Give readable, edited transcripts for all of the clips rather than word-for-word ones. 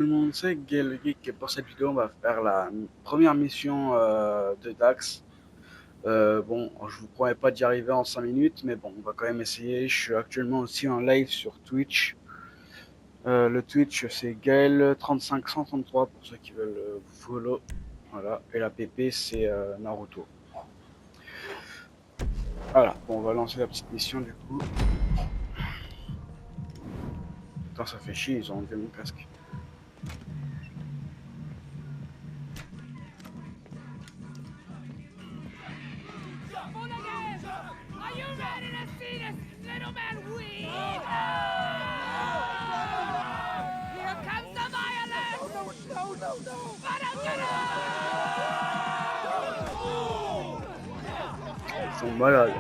Tout le monde sait que le geek, et pour cette vidéo, on va faire la première mission de Dax. Bon, je vous promets pas d'y arriver en 5 minutes, mais bon, on va quand même essayer. Je suis actuellement aussi en live sur Twitch. Le Twitch, c'est Gaël35133 pour ceux qui veulent vous follow. Voilà, et la PP, c'est Naruto. Voilà, bon, on va lancer la petite mission du coup. Putain, ça fait chier, ils ont enlevé mon casque. Ils sont malades.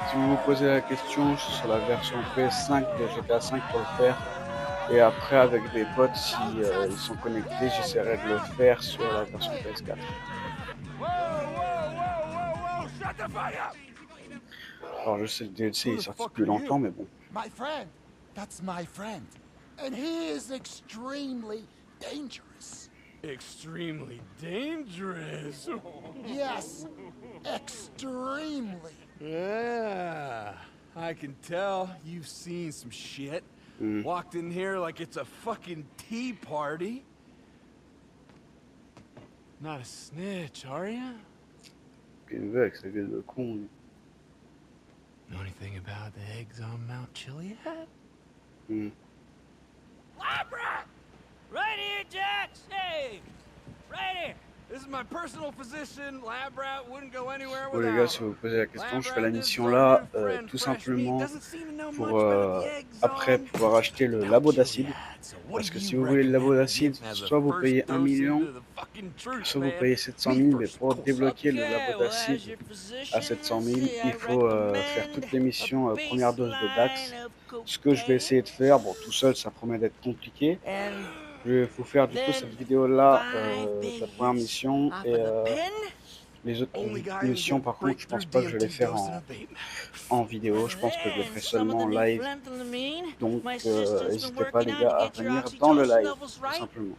Si vous vous posez la question, je suis sur la version PS5 de GTA 5 pour le faire. Et après, avec des potes, si ils sont connectés, j'essaierai de le faire sur la version PS4. Alors je sais que le DLC est sorti depuis longtemps, mais bon. My friend, that's my friend. And he is extremely dangerous. Extremely dangerous. Yes, extremely. Yeah, I can tell you've seen some shit. Walked in here like it's a fucking tea party. Not a snitch, are you? Une vex, la gueule de con. Know anything about the eggs on Mount Chiliad? Labra! Right here, Jax! Hey! Right here! This is my personal physician. Lab rat wouldn't go anywhere Bon les without gars, si vous vous posez la question, je fais la mission là tout simplement pour après pouvoir acheter le labo d'acide. Parce que si vous voulez le labo d'acide, soit vous payez 1 million, soit vous payez 700 000, mais pour débloquer le labo d'acide à 700 000, il faut faire toutes les missions première dose de Dax. Ce que je vais essayer de faire, bon tout seul ça promet d'être compliqué. Je vais vous faire du coup cette vidéo là, la première mission, et les autres missions par contre je pense pas que je vais les faire en vidéo, je pense que je les ferai seulement en live, donc n'hésitez pas les gars à venir dans le live tout simplement.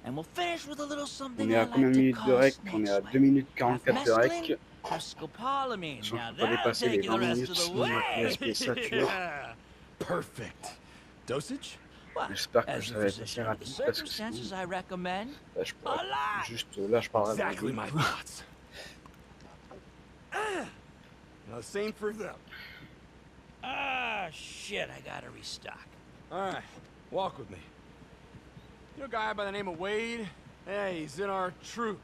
On est à combien de minutes de rec? On est à 2 minutes 44 de rec. Je ne peux pas dépasser les 20 minutes sinon ma PSP sature. Perfect. Dosage? J'espère que ça va être assez rapide parce que sinon, là, je pourrais juste là je parlerai Exactly my thoughts. Now, same for them. Ah, shit, I gotta restock. All right, walk with me. You know a guy by the name of Wade? Hey, he's in our troop.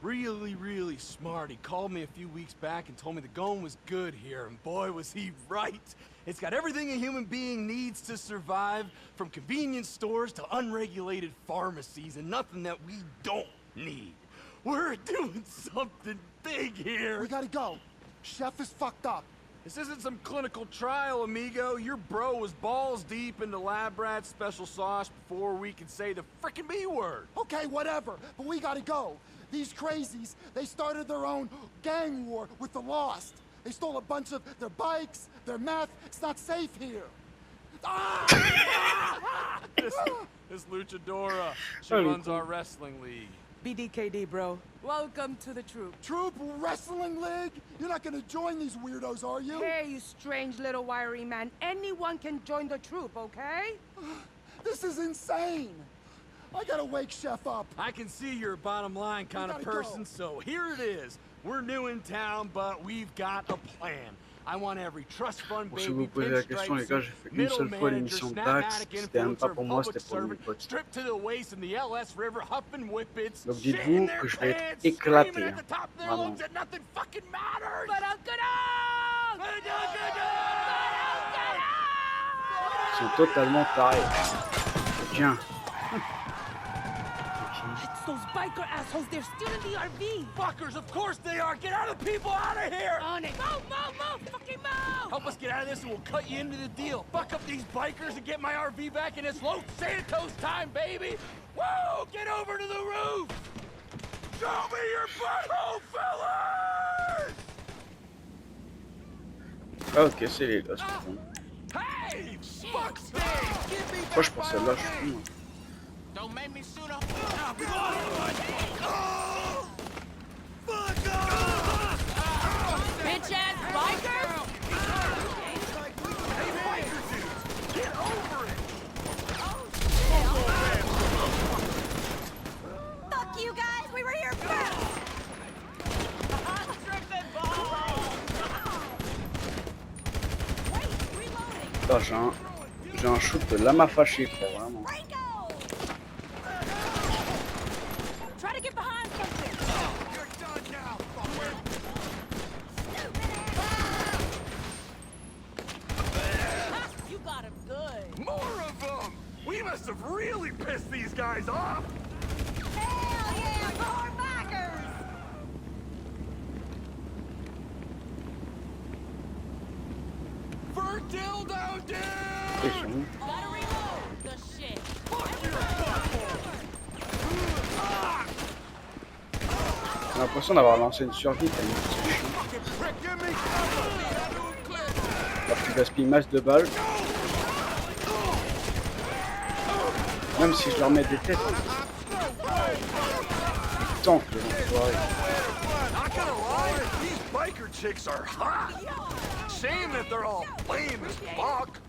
Really smart. He called me a few weeks back and told me the going was good here, and boy, was he right. It's got everything a human being needs to survive, from convenience stores to unregulated pharmacies, and nothing that we don't need. We're doing something big here. We gotta go. Chef is fucked up. This isn't some clinical trial, amigo. Your bro was balls deep into Lab Rat's special sauce before we could say the frickin' B word. Okay, whatever, but we gotta go. These crazies, they started their own gang war with the Lost. They stole a bunch of their bikes, their meth. It's not safe here. Ah! This luchadora, she runs our wrestling league. BDKD, bro. Welcome to the troop. Troop Wrestling League? You're not gonna join these weirdos, are you? Hey, you strange little wiry man. Anyone can join the troop, okay? This is insane. I gotta wake Chef up. I can see you're a bottom line kind of person, so here it is. We're new in town, but we've got a plan. I want every trust fund Si vous baby, vous posez la question les gars, j'ai fait une seule fois l'émission de Dax, c'était même pas pour moi, c'était pour mes potes. Stripped to the waist in the LS River, huffing whippets. Donc dites-vous que je vais être éclaté, hein. Vraiment. Ils sont totalement tarés. Tiens. It's those biker assholes. They're stealing the RV. Fuckers, of course they are. Get other people out of here. On it. Move. Fucking move. Help us get out of this and we'll cut you into the deal. Fuck up these bikers and get my RV back and it's Los Santos time, baby. Woo! Get over to the roof. Ah ok, c'est les gars, c'est bon. Moi je pense celle-là, je suis fou. Bitch ass bikers! Fuck you guys, we were here first! Ah, j'ai un shoot de lama fâché, frère, vraiment. Try to get behind something! You got him good! More of them! We must have really pissed these guys off! Hell yeah, more backers! For dildo dude! Ils sont où? Gotta reload the shit! J'ai l'impression d'avoir lancé une survie tellement que c'est chiant. Alors que tu gaspilles masse de balles. Même si je leur mets des têtes. Ils tankent les enfoirés. Not gonna lie, these biker chicks are hot! Shame that they're all lame as fuck!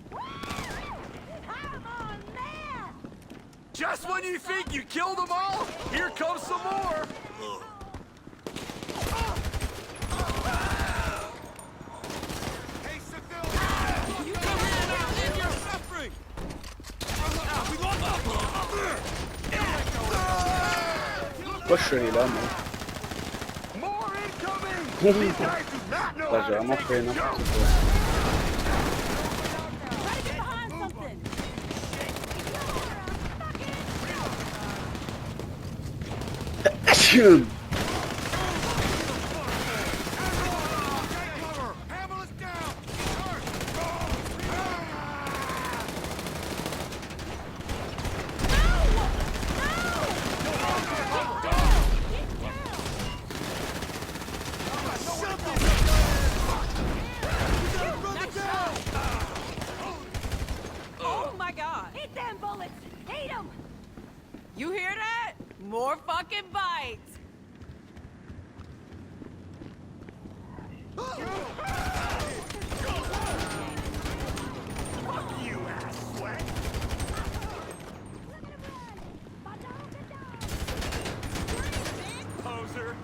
Come on, man! Just when you think you killed them all, here comes some more! Hey, civilian! You come here now, end your suffering! Pourquoi je suis allé là, moi? More incoming! These guys do not know Là, how j'ai to vraiment take fait a n'importe joke! quoi. Try to get behind something! Oh my god! Hit them bullets! Hate them! You hear that? More fucking bites! You ass sweat! Poser!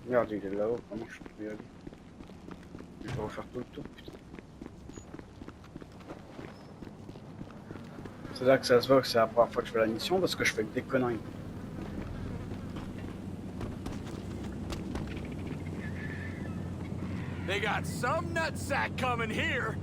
Merde, il est là-haut, comment je peux y aller? Je vais refaire tout le tour, putain. C'est là que ça se voit que c'est la première fois que je fais la mission parce que je fais que des conneries. They got some nutsack coming here.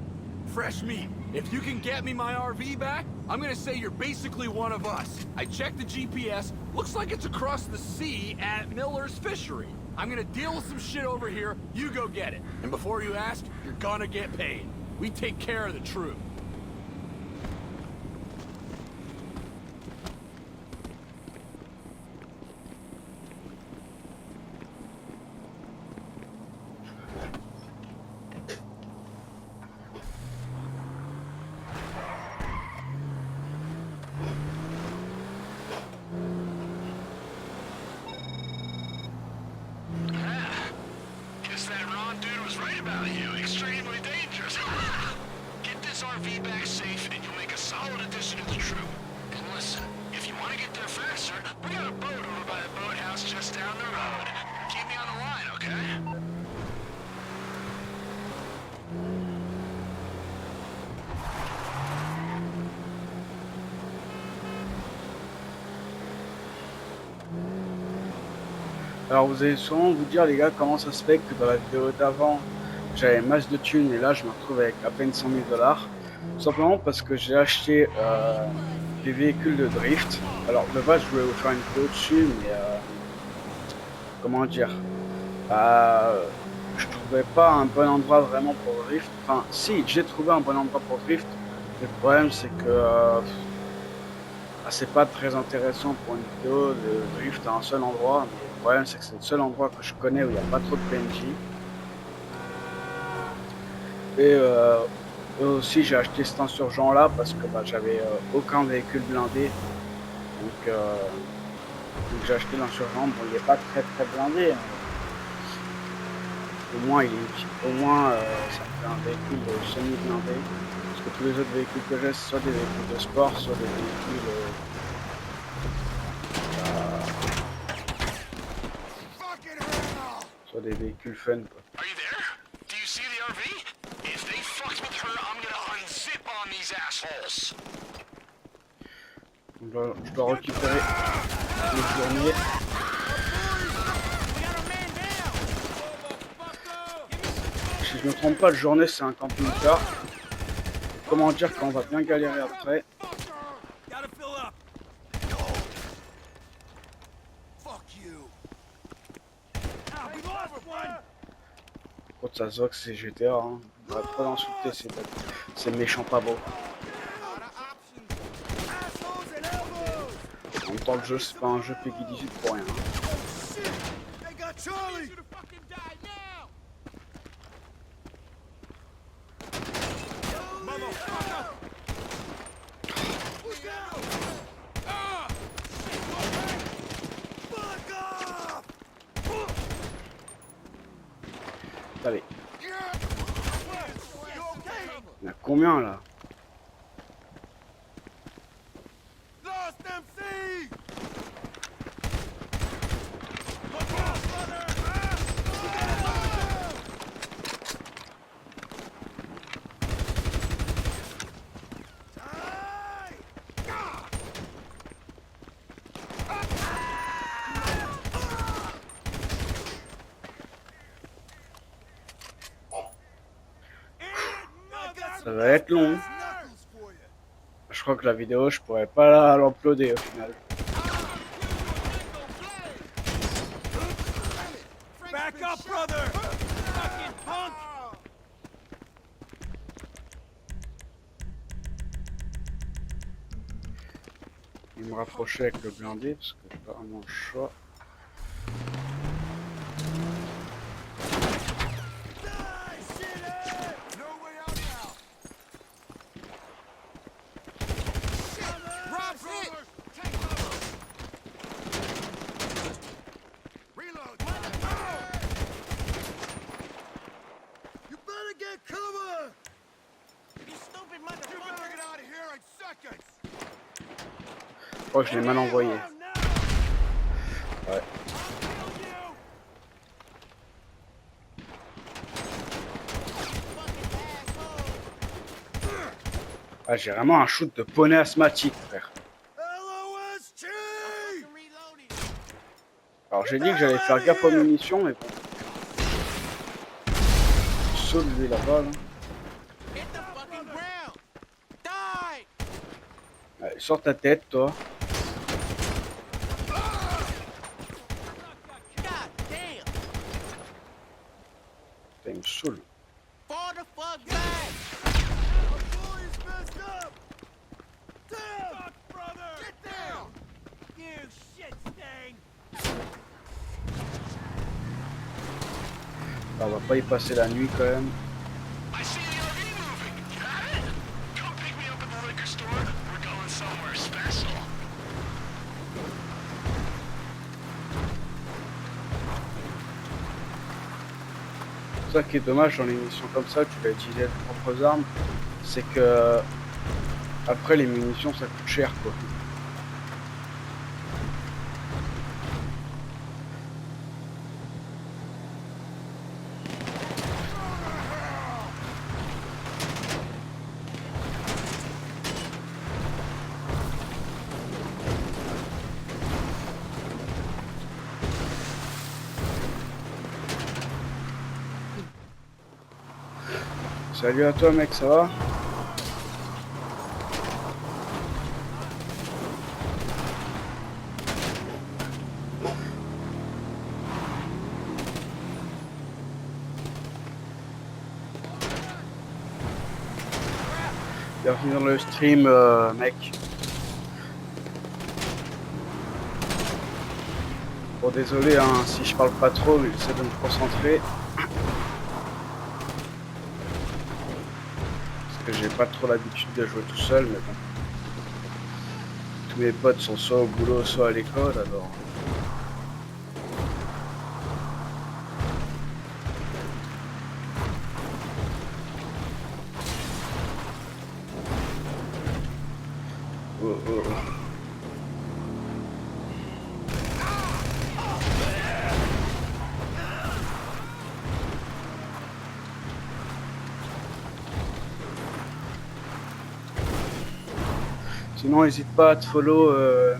Fresh meat. If you can get me my RV back, I'm gonna say you're basically one of us. I checked the GPS. Looks like it's across the sea at Miller's Fishery. I'm gonna deal with some shit over here. You go get it. And before you ask, you're gonna get paid. We take care of the troop. Guess that Ron dude was right about you. Extremely dangerous. Get this RV back safe and you'll make a solid addition to the troop. And listen, if you want to get there faster, we got a boat over by the boathouse just down the road. Keep me on the line, okay? Alors vous allez sûrement vous dire les gars comment ça se fait que dans la vidéo d'avant j'avais masse de thunes et là je me retrouve avec à peine 100 000 $. Tout simplement parce que j'ai acheté des véhicules de drift. Alors de base je voulais vous faire une vidéo dessus mais comment dire, Bah, je trouvais pas un bon endroit vraiment pour drift. Enfin, si, j'ai trouvé un bon endroit pour drift. Mais le problème, c'est que c'est pas très intéressant pour une vidéo de drift à un seul endroit. Mais le problème, c'est que c'est le seul endroit que je connais où il n'y a pas trop de PNJ. Et aussi, j'ai acheté cet insurgent là parce que bah, j'avais aucun véhicule blindé. Donc j'ai acheté l'insurgent. Bon, il n'est pas très blindé. Hein. Au moins, ça me fait un véhicule semi-blindé. Parce que tous les autres véhicules que j'ai, c'est soit des véhicules de sport, soit des véhicules... soit des véhicules fun, quoi. Are you there? Do you see the RV? If they fucked with her, I'm gonna unzip on these assholes. Je dois récupérer les journées. Si je ne me trompe pas, le journée c'est un camping-car. Comment dire qu'on va bien galérer après. Quand ça se voit que c'est GTA, hein. On va pas l'insulter, c'est méchant pas beau. En même temps, le jeu c'est pas un jeu Peggy 18 pour rien. Allez. Il y en a combien là? Ça va être long. Je crois que la vidéo, je pourrais pas l'uploader au final. Back up, brother! Fucking punk! Il me rapprochait avec le blindé parce que j'ai pas vraiment le choix. Oh, je l'ai mal envoyé. Ouais. Ah, j'ai vraiment un shoot de poney asthmatique, frère. Alors j'ai dit que j'allais faire gaffe aux munitions, mais bon. Saute lui là-bas, là. Allez, sors ta tête, toi. Putain, il me saoule. Ah, on va pas y passer la nuit quand même. I see the RV moving. Got it? Come pick me up at the liquor store. We're going somewhere special. C'est ça qui est dommage dans les missions comme ça, tu vas utiliser tes propres armes, c'est que après les munitions ça coûte cher quoi. Salut à toi mec, ça va? Bienvenue dans le stream, mec. Bon, désolé hein, si je parle pas trop, mais j'essaie de me concentrer. Parce que j'ai pas trop l'habitude de jouer tout seul, mais bon. Tous mes potes sont soit au boulot, soit à l'école, alors... Oh, oh, oh. Sinon, n'hésite pas à te follow,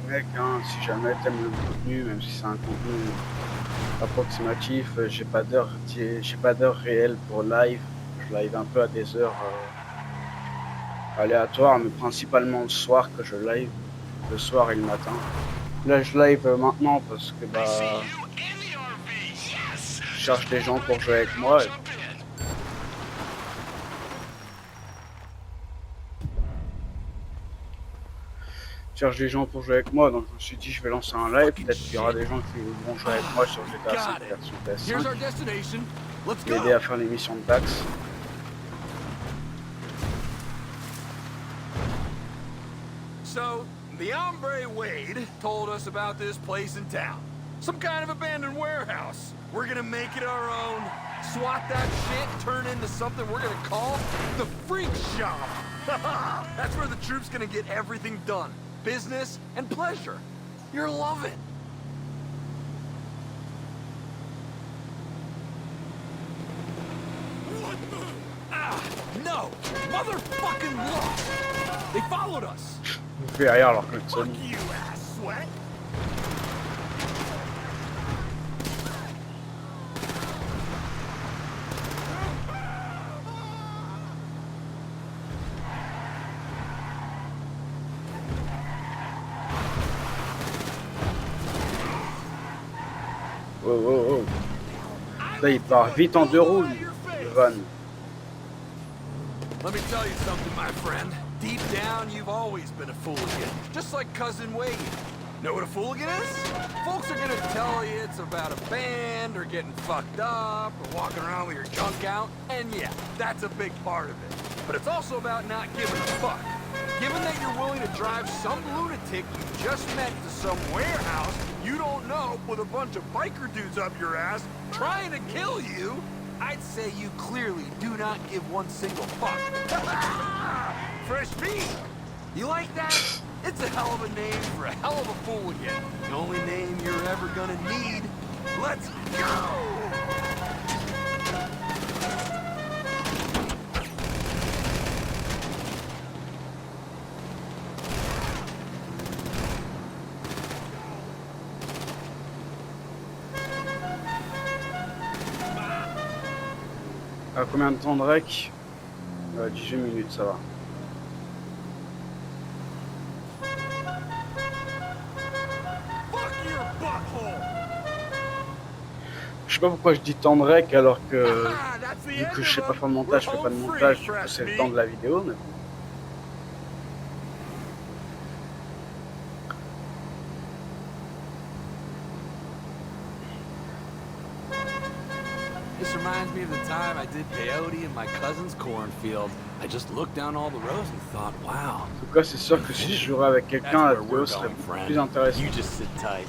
mec, hein, si jamais t'aimes le contenu, même si c'est un contenu approximatif. J'ai pas d'heure réelle pour live. Je live un peu à des heures aléatoires, mais principalement le soir que je live, le soir et le matin. Là, je live maintenant parce que bah, je cherche des gens pour jouer avec moi. Cherche des gens pour jouer avec moi, donc je me suis dit je vais lancer un live, peut-être qu'il y aura des gens qui vont jouer avec moi sur GTA 5 version PS5, m'aider à faire l'émission de Dax. So, the hombre Wade told us about this place in town. Some kind of abandoned warehouse. We're gonna make it our own, swat that shit, turn into something we're gonna call the Freak Shop. That's where the troop's gonna get everything done. Business and pleasure. You'll love it. What the? Ah, no! Motherfucking lost! They followed us! Derrière alors que Fuck you, ass sweat! Oh oh oh. Là il part vite en deux roues, le van. Let me tell you something, my friend. Deep down, you've always been a fooligan, just like Cousin Wade. Know what a fooligan is? Folks are gonna tell you it's about a band, or getting fucked up, or walking around with your junk out, and yeah, that's a big part of it. But it's also about not giving a fuck. Given that you're willing to drive some lunatic you just met to some warehouse you don't know with a bunch of biker dudes up your ass trying to kill you, I'd say you clearly do not give one single fuck. Fresh meat! You like that? It's a hell of a name for a hell of a fooligan. The only name you're ever gonna need. Let's go! À combien de temps de rec? 18 minutes, ça va. Je sais pas pourquoi je dis temps de rec alors que vu que je sais pas faire de montage, je fais pas de montage, du coup c'est le temps de la vidéo, mais bon. This reminds me of the time I did peyote in my cousin's cornfield. I just looked down all the rows and thought, wow. En tout cas, c'est sûr que si je jouerais avec quelqu'un, la vidéo serait beaucoup plus intéressante. You just sit tight.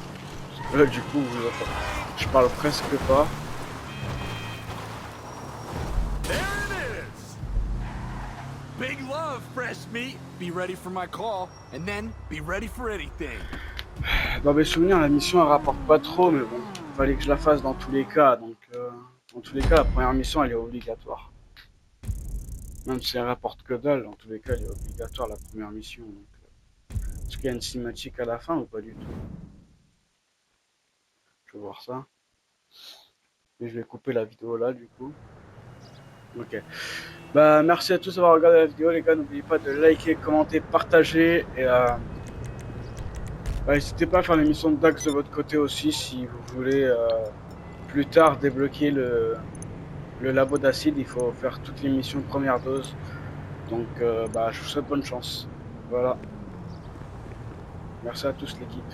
Là, du coup, je parle presque pas. There it is. Big love, fresh meat. Be ready for my call, and then be ready for anything. Dans mes souvenirs, la mission elle rapporte pas trop, mais bon, fallait que je la fasse dans tous les cas, donc dans tous les cas, la première mission elle est obligatoire. Même si elle rapporte que dalle, dans tous les cas, elle est obligatoire la première mission. Est-ce qu'il y a une cinématique à la fin ou pas du tout? Je vais voir ça. Et je vais couper la vidéo là du coup. Ok. Bah merci à tous d'avoir regardé la vidéo les gars. N'oubliez pas de liker, commenter, partager. Et bah, n'hésitez pas à faire l'émission de Dax de votre côté aussi si vous voulez plus tard débloquer le labo d'acide. Il faut faire toutes les missions de première dose. Donc bah, je vous souhaite bonne chance. Voilà. Merci à tous l'équipe.